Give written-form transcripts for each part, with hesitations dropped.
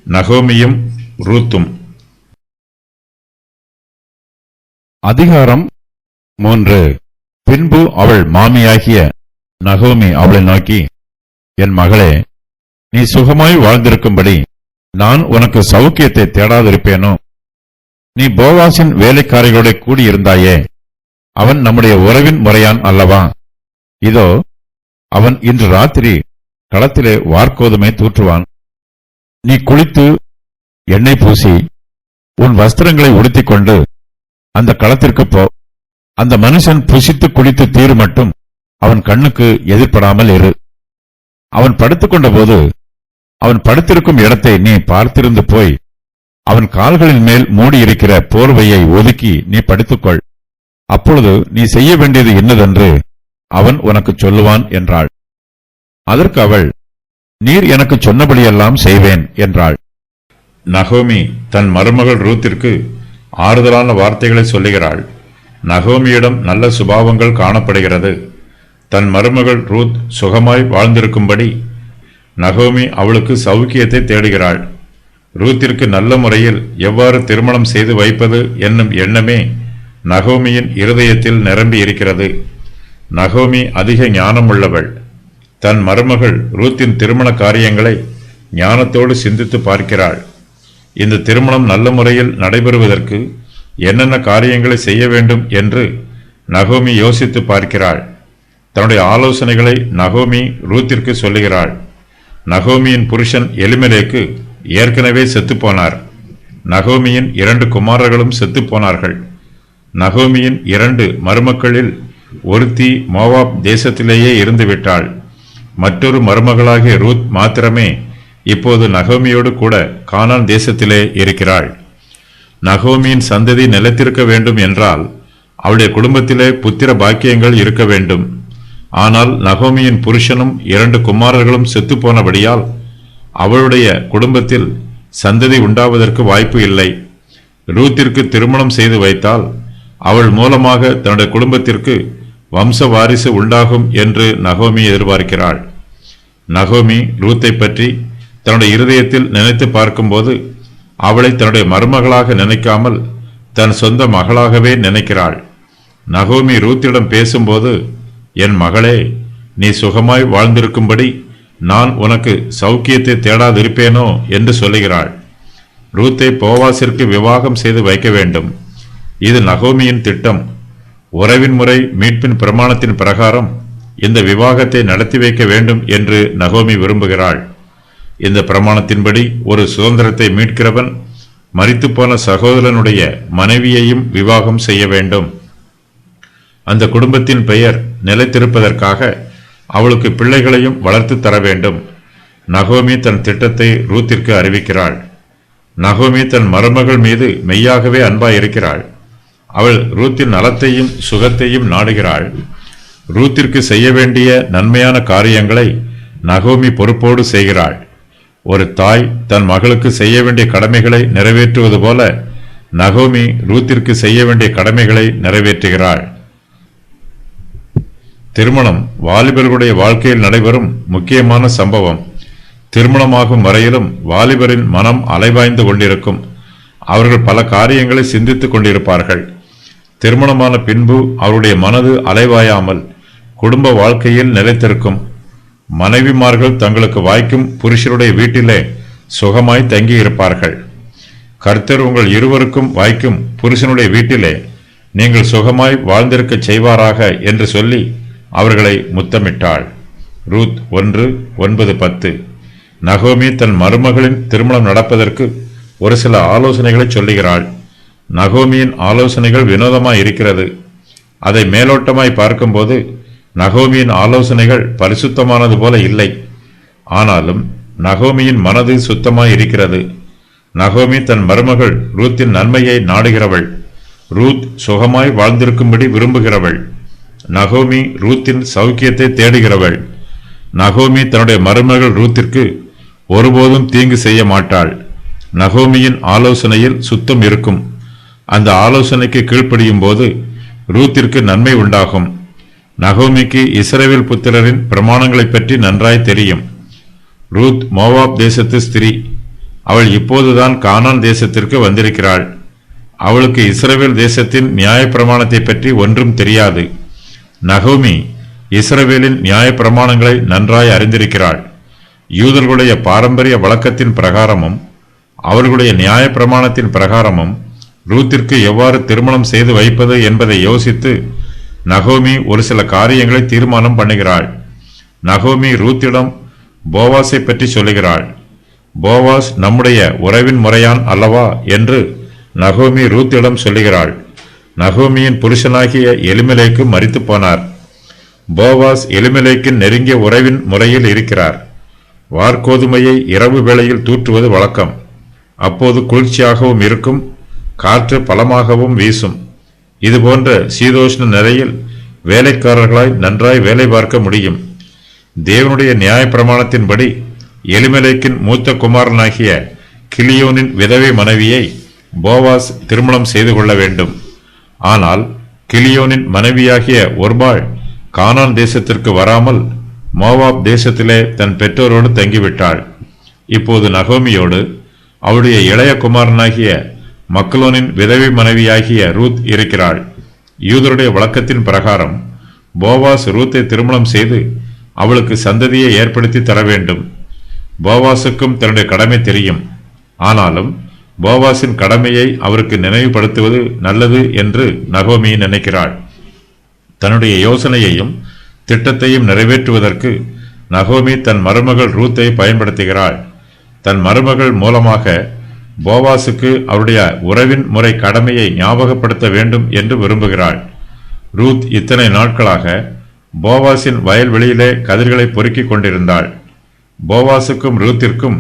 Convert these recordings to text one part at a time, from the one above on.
நகோமியும் ரூத்தும். அதிகாரம் 3. பின்பு அவள் மாமியாகிய நகோமி அவளை நோக்கி, என் மகளே, நீ சுகமாய் வாழ்ந்திருக்கும்படி நான் உனக்கு சௌக்கியத்தை தேடாதிருப்பேனோ? நீ போவாசின் வேலைக்காரிகளோட கூடியிருந்தாயே, அவன் நம்முடைய உறவின் முறையான் அல்லவா? இதோ அவன் இன்று ராத்திரி களத்திலே வார்கோதுமை தூற்றுவான். நீ குளித்து எண்ணெய் பூசி உன் வஸ்திரங்களை உடுத்திக் கொண்டு அந்த களத்திற்கு போ. அந்த மனுஷன் புசித்து குளித்து தீரு மட்டும் அவன் கண்ணுக்கு எதிர்படாமல் இரு. அவன் படுத்துக்கொண்ட போது அவன் படுத்திருக்கும் இடத்தை நீ பார்த்திருந்து போய் அவன் கால்களின் மேல் மூடியிருக்கிற போர்வையை ஒதுக்கி நீ படுத்துக்கொள். அப்பொழுது நீ செய்ய வேண்டியது என்னதென்று அவன் உனக்கு சொல்லுவான் என்றாள். அதற்கு அவள், நீர் எனக்கு சொன்னபடியெல்லாம் செய்வேன் என்றாள். நகோமி தன் மருமகள் ரூத்திற்கு ஆறுதலான வார்த்தைகளை சொல்லுகிறாள். நகோமியிடம் நல்ல சுபாவங்கள் காணப்படுகிறது. தன் மருமகள் ரூத் சுகமாய் வாழ்ந்திருக்கும்படி நகோமி அவளுக்கு சௌக்கியத்தை தேடுகிறாள். ரூத்திற்கு நல்ல முறையில் எவ்வாறு திருமணம் செய்து வைப்பது என்னும் எண்ணமே நகோமியின் இருதயத்தில் நிரம்பி இருக்கிறது. நகோமி அதிக ஞானமுள்ளவள். தன் மருமகள் ரூத்தின் திருமண காரியங்களை ஞானத்தோடு சிந்தித்து பார்க்கிறாள். இந்த திருமணம் நல்ல முறையில் நடைபெறுவதற்கு என்னென்ன காரியங்களை செய்ய வேண்டும் என்று நகோமி யோசித்து பார்க்கிறாள். தன்னுடைய ஆலோசனைகளை நகோமி ரூத்திற்கு சொல்லுகிறாள். நகோமியின் புருஷன் எலிமெலேக்கு ஏற்கனவே செத்துப்போனார். நகோமியின் 2 குமாரர்களும் செத்துப்போனார்கள். நகோமியின் 2 மருமக்களில் ஒருத்தி மோவாப் தேசத்திலேயே இருந்துவிட்டாள். மற்றொரு மருமகளாகிய ரூத் மாத்திரமே இப்போது நகோமியோடு கூட கானான் தேசத்திலே இருக்கிறாள். நகோமியின் சந்ததி நிலைத்திருக்க வேண்டும் என்றால் அவளுடைய குடும்பத்திலே புத்திர பாக்கியங்கள் இருக்க வேண்டும். ஆனால் நகோமியின் புருஷனும் 2 குமாரர்களும் செத்துப்போனபடியால் அவளுடைய குடும்பத்தில் சந்ததி உண்டாவதற்கு வாய்ப்பு இல்லை. ரூத்திற்கு திருமணம் செய்து வைத்தால் அவள் மூலமாக தன்னுடைய குடும்பத்திற்கு வம்ச வாரிசு உண்டாகும் என்று நகோமி எதிர்பார்க்கிறாள். நகோமி ரூத்தை பற்றி தன்னுடைய இருதயத்தில் நினைத்து பார்க்கும்போது அவளை தன்னுடைய மருமகளாக நினைக்காமல் தன் சொந்த மகளாகவே நினைக்கிறாள். நகோமி ரூத்திடம் பேசும்போது, என் மகளே, நீ சுகமாய் வாழ்ந்திருக்கும்படி நான் உனக்கு சௌக்கியத்தை தேடாதிருப்பேனோ என்று சொல்லுகிறாள். ரூத்தை போவாசிற்கு விவாகம் செய்து வைக்க வேண்டும். இது நகோமியின் திட்டம். உறவின் முறை மீட்பின் பிரமாணத்தின் பிரகாரம் இந்த விவாகத்தை நடத்தி வைக்க வேண்டும் என்று நகோமி விரும்புகிறாள். இந்த பிரமாணத்தின்படி ஒரு சுதந்திரத்தை மீட்கிறவன் மரித்துப்போன சகோதரனுடைய மனைவியையும் விவாகம் செய்ய வேண்டும். அந்த குடும்பத்தின் பெயர் நிலைத்திருப்பதற்காக அவளுக்கு பிள்ளைகளையும் வளர்த்து தர வேண்டும். நகோமி தன் திட்டத்தை ரூத்திற்கு அறிவிக்கிறாள். நகோமி தன் மருமகள் மீது மெய்யாகவே அன்பாயிருக்கிறாள். அவள் ரூத்தின் நலத்தையும் சுகத்தையும் நாடுகிறாள். ரூத்திற்கு செய்ய வேண்டிய நன்மையான காரியங்களை நகோமி பொறுப்போடு செய்கிறாள். ஒரு தாய் தன் மகளுக்கு செய்ய வேண்டிய கடமைகளை நிறைவேற்றுவது போல நகோமி ரூத்திற்கு செய்ய வேண்டிய கடமைகளை நிறைவேற்றுகிறாள். திருமணம் வாலிபர்களுடைய வாழ்க்கையில் நடைபெறும் முக்கியமான சம்பவம். திருமணமாகும் வரையிலும் வாலிபரின் மனம் அலைவாய்ந்து கொண்டிருக்கும். அவர்கள் பல காரியங்களை சிந்தித்துக் கொண்டிருப்பார்கள். திருமணமான பின்பு அவருடைய மனது அலைவாயாமல் குடும்ப வாழ்க்கையில் நிலைத்திருக்கும். மனைவிமார்கள் தங்களுக்கு வாய்க்கும் புருஷருடைய வீட்டிலே சுகமாய் தங்கி இருப்பார்கள். கர்த்தர் உங்கள் இருவருக்கும் வாய்க்கும் புருஷனுடைய வீட்டிலே நீங்கள் சுகமாய் வாழ்ந்திருக்க செய்வாராக என்று சொல்லி அவர்களை முத்தமிட்டாள். ரூத் 1:9-10. நகோமி தன் மருமகளின் திருமணம் நடப்பதற்கு ஒரு சில ஆலோசனைகளை சொல்லுகிறாள். நகோமியின் ஆலோசனைகள் வினோதமாய் இருக்கிறது. அதை மேலோட்டமாய் பார்க்கும்போது நகோமியின் ஆலோசனைகள் பரிசுத்தமானது போல இல்லை. ஆனாலும் நகோமியின் மனது சுத்தமாய் இருக்கிறது. நகோமி தன் மருமகள் ரூத்தின் நன்மையை நாடுகிறவள். ரூத் சுகமாய் வாழ்ந்திருக்கும்படி விரும்புகிறவள். நகோமி ரூத்தின் சௌக்கியத்தை தேடுகிறவள். நகோமி தன்னுடைய மருமகள் ரூத்திற்கு ஒருபோதும் தீங்கு செய்ய மாட்டாள். நகோமியின் ஆலோசனையில் சுத்தம் இருக்கும். அந்த ஆலோசனைக்கு கீழ்ப்படியும் போது ரூத்திற்கு நன்மை உண்டாகும். நகோமிக்கு இஸ்ரவேல் புத்திரரின் பிரமாணங்களை பற்றி நன்றாய் தெரியும். ரூத் மோவாப் தேசத்து ஸ்திரீ. அவள் இப்போதுதான் கானான் தேசத்திற்கு வந்திருக்கிறாள். அவளுக்கு இஸ்ரவேல் தேசத்தின் நியாயப்பிரமாணத்தை பற்றி ஒன்றும் தெரியாது. நகோமி இஸ்ரவேலின் நியாயப்பிரமாணங்களை நன்றாய் அறிந்திருக்கிறாள். யூதர்களுடைய பாரம்பரிய வழக்கத்தின் பிரகாரமும் அவர்களுடைய நியாயப்பிரமாணத்தின் பிரகாரமும் ரூத்திற்கு எவ்வாறு திருமணம் செய்து வைப்பது என்பதை யோசித்து நகோமி ஒரு சில காரியங்களை தீர்மானம் பண்ணுகிறாள். நகோமி ரூத்திடம் போவாஸை பற்றி சொல்லுகிறாள். போவாஸ் நம்முடைய உறவின் முறையான் அல்லவா என்று நகோமி ரூத்திடம் சொல்லுகிறாள். நகோமியின் புருஷனாகிய எலிமெலேக்கு மரித்து போனார். போவாஸ் எலிமெலேக்கின் நெருங்கிய உறவின் முறையில் இருக்கிறார். வார்கோதுமையை இரவு வேளையில் தூற்றுவது வழக்கம். அப்போது குளிர்ச்சியாகவும் இருக்கும், காற்று பலமாகவும் வீசும். இதுபோன்ற சீதோஷ்ண நிலையில் வேலைக்காரர்களாய் நன்றாய் வேலை பார்க்க முடியும். தேவனுடைய நியாயப்பிரமாணத்தின்படி எலிமெலேக்கின் மூத்த குமாரனாகிய கிலியோனின் விதவை மனைவியை போவாஸ் திருமணம் செய்து கொள்ள வேண்டும். ஆனால் கிலியோனின் மனைவியாகிய ஒர்பாள் கானான் தேசத்திற்கு வராமல் மோவாப் தேசத்திலே தன் பெற்றோரோடு தங்கிவிட்டாள். இப்போது நகோமியோடு அவளுடைய இளைய குமாரனாகிய மக்களோனின் விதவை மனைவியாகிய ரூத் இருக்கிறாள். யூதருடைய வழக்கத்தின் பிரகாரம் போவாஸ் ரூத்தை திருமணம் செய்து அவளுக்கு சந்ததியை ஏற்படுத்தி தர வேண்டும். போவாசுக்கும் தன்னுடைய கடமை தெரியும். ஆனாலும் போவாசின் கடமையை அவருக்கு நினைவுபடுத்துவது நல்லது என்று நகோமி நினைக்கிறாள். தன்னுடைய யோசனையையும் திட்டத்தையும் நிறைவேற்றுவதற்கு நகோமி தன் மருமகள் ரூத்தை பயன்படுத்துகிறாள். தன் மருமகள் மூலமாக போவாசுக்கு அவருடைய உறவின் முறை கடமையை ஞாபகப்படுத்த வேண்டும் என்று விரும்புகிறாள். ரூத் இத்தனை நாட்களாக போவாசின் வயல்வெளியிலே கதிர்களை பொறுக்கிக் கொண்டிருந்தாள். போவாசுக்கும் ரூத்திற்கும்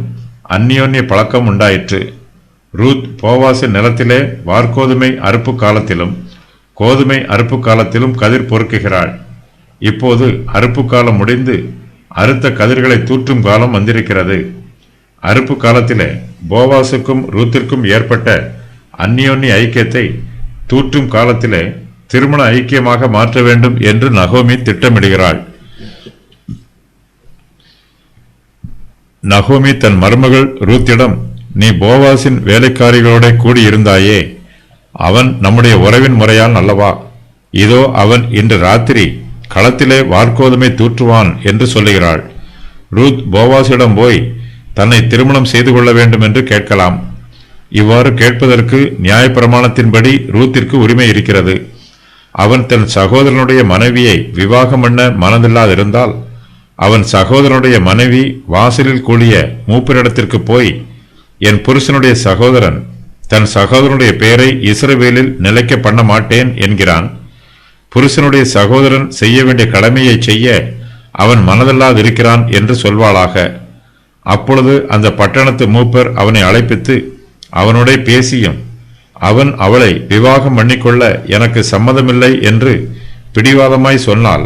அந்நியோன்ய பழக்கம் உண்டாயிற்று. ரூத் போவாசின் நிலத்திலே வார்கோதுமை அறுப்பு காலத்திலும் கோதுமை அறுப்பு காலத்திலும் கதிர் பொறுக்குகிறாள். இப்போது அறுப்பு காலம் முடிந்து அறுத்த கதிர்களை தூற்றும் காலம் வந்திருக்கிறது. அறுப்பு காலத்திலே போவாசுக்கும் ரூத்திற்கும் ஏற்பட்ட அந்நியோன்ய ஐக்கியத்தை தூற்றும் காலத்திலே திருமண ஐக்கியமாக மாற்ற வேண்டும் என்று நகோமி திட்டமிடுகிறாள். நகோமி தன் மருமகள் ரூத்திடம், நீ போவாசின் வேலைக்காரிகளோட கூடியிருந்தாயே, அவன் நம்முடைய உறவின் முறையான் அல்லவா? இதோ அவன் இன்று ராத்திரி களத்திலே வார்கோதுமை தூற்றுவான் என்று சொல்லுகிறாள். ரூத் போவாசிடம் போய் தன்னை திருமணம் செய்து கொள்ள வேண்டும் என்று கேட்கலாம். இவ்வாறு கேட்பதற்கு நியாயப்பிரமாணத்தின்படி ரூத்திற்கு உரிமை இருக்கிறது. அவன் தன் சகோதரனுடைய மனைவியை விவாகம் பண்ண மனதில்லாதிருந்தால் அவன் சகோதரனுடைய மனைவி வாசலில் கூடிய மூப்பரிடத்திற்கு போய், என் புருஷனுடைய சகோதரன் தன் சகோதரனுடைய பெயரை இஸ்ரவேலில் நிலைக்க பண்ண மாட்டேன் என்கிறான். புருஷனுடைய சகோதரன் செய்ய வேண்டிய கடமையை செய்ய அவன் மனதில்லாதிருக்கிறான் என்று சொல்வாளாக. அப்பொழுது அந்த பட்டணத்து மூப்பர் அவனை அழைப்பித்து அவனோட பேசியும் அவன் அவளை விவாகம் பண்ணிக்கொள்ள எனக்கு சம்மதமில்லை என்று பிடிவாதமாய் சொன்னால்,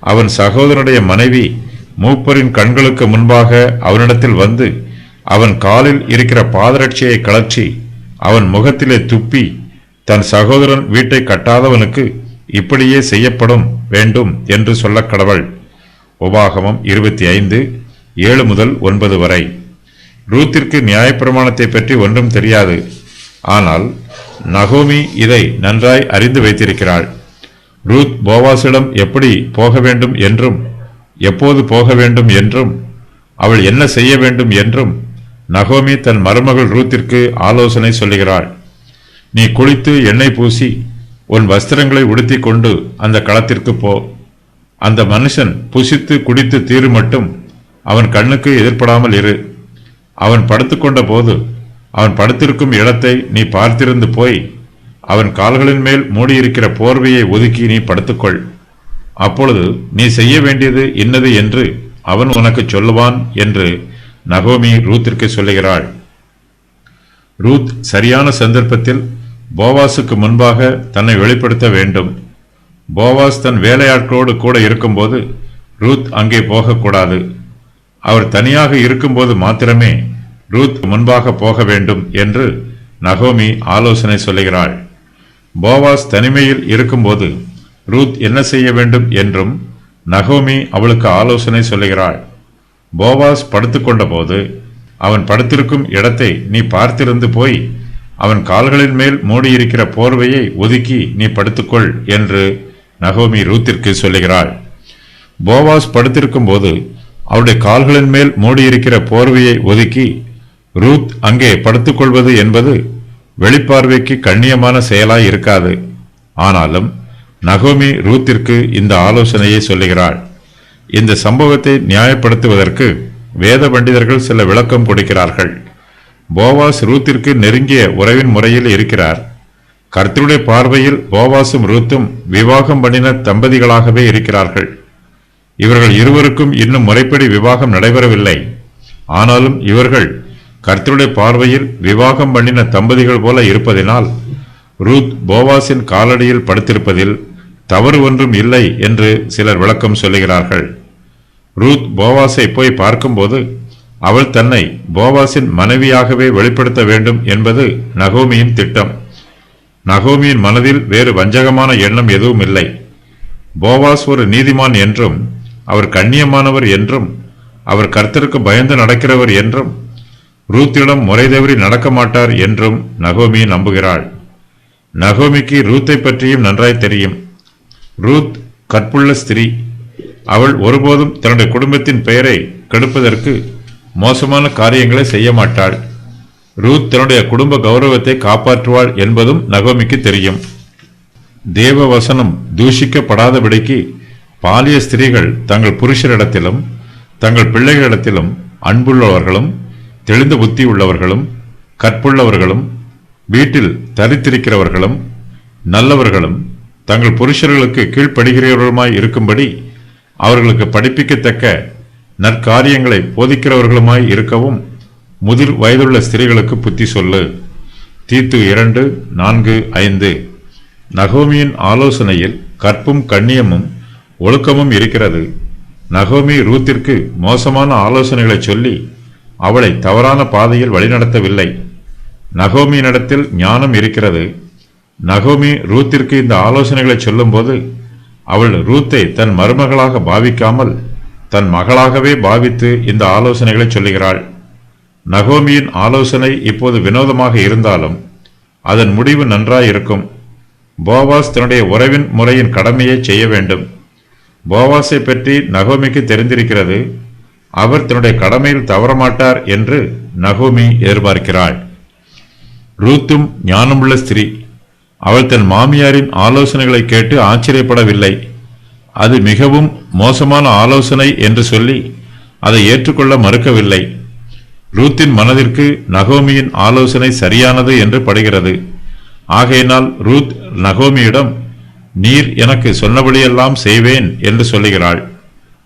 அவன் சகோதரனுடைய மனைவி மூப்பரின் கண்களுக்கு முன்பாக அவனிடத்தில் வந்து அவன் காலில் இருக்கிற பாதரட்சியை கழற்றி அவன் முகத்திலே துப்பி, தன் சகோதரன் வீட்டை கட்டாதவனுக்கு இப்படியே செய்யப்படும் வேண்டும் என்று சொல்ல கடவள். உபாகமம் 25:7-9 வரை. ரூத்திற்கு நியாயப்பிரமாணத்தை பற்றி ஒன்றும் தெரியாது. ஆனால் நகோமி இதை நன்றாய் அறிந்து வைத்திருக்கிறாள். ரூத் போவாசிடம் எப்படி போக வேண்டும் என்றும் எப்போது போக வேண்டும் என்றும் அவள் என்ன செய்ய வேண்டும் என்றும் நகோமி தன் மருமகள் ரூத்திற்கு ஆலோசனை சொல்லுகிறாள். நீ குளித்து எண்ணெய் பூசி உன் வஸ்திரங்களை உடுத்தி கொண்டு அந்த களத்திற்கு போ. அந்த மனுஷன் புசித்து குடித்து தீரு மட்டும் அவன் கண்ணுக்கு எதிர்படாமல் இரு. அவன் படுத்துக்கொண்ட போது அவன் படுத்திருக்கும் இடத்தை நீ பார்த்திருந்து போய் அவன் கால்களின் மேல் மூடியிருக்கிற போர்வையை ஒதுக்கி நீ படுத்துக்கொள். அப்பொழுது நீ செய்ய வேண்டியது இன்னது என்று அவன் உனக்கு சொல்லுவான் என்று நகோமி ரூத்திற்கு சொல்லுகிறாள். ரூத் சரியான சந்தர்ப்பத்தில் போவாசுக்கு முன்பாக தன்னை வெளிப்படுத்த வேண்டும். போவாஸ் தன் வேலையாட்களோடு கூட இருக்கும்போது ரூத் அங்கே போகக்கூடாது. அவர் தனியாக இருக்கும்போது மாத்திரமே ரூத் முன்பாக போக வேண்டும் என்று நகோமி ஆலோசனை சொல்லுகிறாள். போவாஸ் தனிமையில் இருக்கும்போது ரூத் என்ன செய்ய வேண்டும் என்றும் நகோமி அவளுக்கு ஆலோசனை சொல்லுகிறாள். போவாஸ் படுத்துக்கொண்ட போது அவன் படுத்திருக்கும் இடத்தை நீ பார்த்திருந்து போய் அவன் கால்களின் மேல் மூடியிருக்கிற போர்வையை ஒதுக்கி நீ படுத்துக்கொள் என்று நகோமி ரூத்திற்கு சொல்லுகிறாள். போவாஸ் படுத்திருக்கும் போது அவருடைய கால்களின் மேல் மூடியிருக்கிற போர்வையை ஒதுக்கி ரூத் அங்கே படுத்துக்கொள்வது என்பது வெளிப்பார்வைக்கு கண்ணியமான செயலாய் இருக்காது. ஆனாலும் நகோமி ரூத்திற்கு இந்த ஆலோசனையை சொல்லுகிறாள். இந்த சம்பவத்தை நியாயப்படுத்துவதற்கு வேத பண்டிதர்கள் சில விளக்கம் கொடுக்கிறார்கள். போவாஸ் ரூத்திற்கு நெருங்கிய உறவின் முறையில் இருக்கிறார். கர்த்தருடைய பார்வையில் போவாசும் ரூத்தும் விவாகம் பண்ணின தம்பதிகளாகவே இருக்கிறார்கள். இவர்கள் இருவருக்கும் இன்னும் முறைப்படி விவாகம் நடைபெறவில்லை. ஆனாலும் இவர்கள் கர்த்தருடைய பார்வையில் விவாகம் பண்ணின தம்பதிகள் போல இருப்பதினால் ரூத் போவாசின் காலடியில் படுத்திருப்பதில் தவறு ஒன்றும் இல்லை என்று சிலர் விளக்கம் சொல்லுகிறார்கள். ரூத் போவாசை போய் பார்க்கும்போது அவள் தன்னை போவாசின் மனைவியாகவே வெளிப்படுத்த வேண்டும் என்பது நகோமியின் திட்டம். நகோமியின் மனதில் வேறு வஞ்சகமான எண்ணம் எதுவும் இல்லை. போவாஸ் ஒரு நீதிமான் என்றும் அவர் கண்ணியமானவர் என்றும் அவர் கர்த்தருக்கு பயந்து நடக்கிறவர் என்றும் ரூத்திடம் முறை தவறி நடக்க மாட்டார் என்றும் நகோமி நம்புகிறாள். நகோமிக்கு ரூத்தை பற்றியும் நன்றாய் தெரியும். ரூத் கற்புள்ள ஸ்திரீ. அவள் ஒருபோதும் தன்னுடைய குடும்பத்தின் பெயரை கெடுப்பதற்கு மோசமான காரியங்களை செய்ய மாட்டாள். ரூத் தன்னுடைய குடும்ப கௌரவத்தை காப்பாற்றுவாள் என்பதும் நகோமிக்கு தெரியும். தேவ வசனம் தூஷிக்கப்படாதபடிக்கு பாலிய ஸ்திரீகள் தங்கள் புருஷரிடத்திலும் தங்கள் பிள்ளைகளிடத்திலும் அன்புள்ளவர்களும் தெளிந்த புத்தி உள்ளவர்களும் கற்புள்ளவர்களும் வீட்டில் தரித்திருக்கிறவர்களும் நல்லவர்களும் தங்கள் புருஷர்களுக்கு கீழ்ப்படுகிறவர்களுமாய் இருக்கும்படி அவர்களுக்கு படிப்பிக்கத்தக்க நற்காரியங்களை போதிக்கிறவர்களுமாய் இருக்கவும் முதிர் வயதுள்ள ஸ்திரீகளுக்கு புத்தி சொல்லு. தீத்து 2:4-5. நகோமியின் ஆலோசனையில் கற்பும் கண்ணியமும் ஒழுக்கமும் இருக்கிறது. நகோமி ரூத்திற்கு மோசமான ஆலோசனைகளை சொல்லி அவளை தவறான பாதையில் வழிநடத்தவில்லை. நகோமியினிடத்தில் ஞானம் இருக்கிறது. நகோமி ரூத்திற்கு இந்த ஆலோசனைகளை சொல்லும்போது அவள் ரூத்தை தன் மருமகளாக பாவிக்காமல் தன் மகளாகவே பாவித்து இந்த ஆலோசனைகளை சொல்லுகிறாள். நகோமியின் ஆலோசனை இப்போது வினோதமாக இருந்தாலும் அதன் முடிவு நன்றாயிருக்கும். போவாஸ் தன்னுடைய உறவின் முறையின் கடமையை செய்ய வேண்டும். போவாஸை பற்றி நகோமிக்கு தெரிந்திருக்கிறது. அவர் தன்னுடைய கடமையில் தவறமாட்டார் என்று நகோமி எதிர்பார்க்கிறாள். ரூத்தும் ஞானமுள்ள ஸ்திரீ. அவள் தன் மாமியாரின் ஆலோசனைகளை கேட்டு ஆச்சரியப்படவில்லை. அது மிகவும் மோசமான ஆலோசனை என்று சொல்லி அதை ஏற்றுக்கொள்ள மறுக்கவில்லை. ரூத்தின் மனதிற்கு நகோமியின் ஆலோசனை சரியானது என்று படுகிறது. ஆகையினால் ரூத் நகோமியிடம், நீர் எனக்கு சொன்னபடியெல்லாம் செய்வேன் என்று சொல்லுகிறாள்.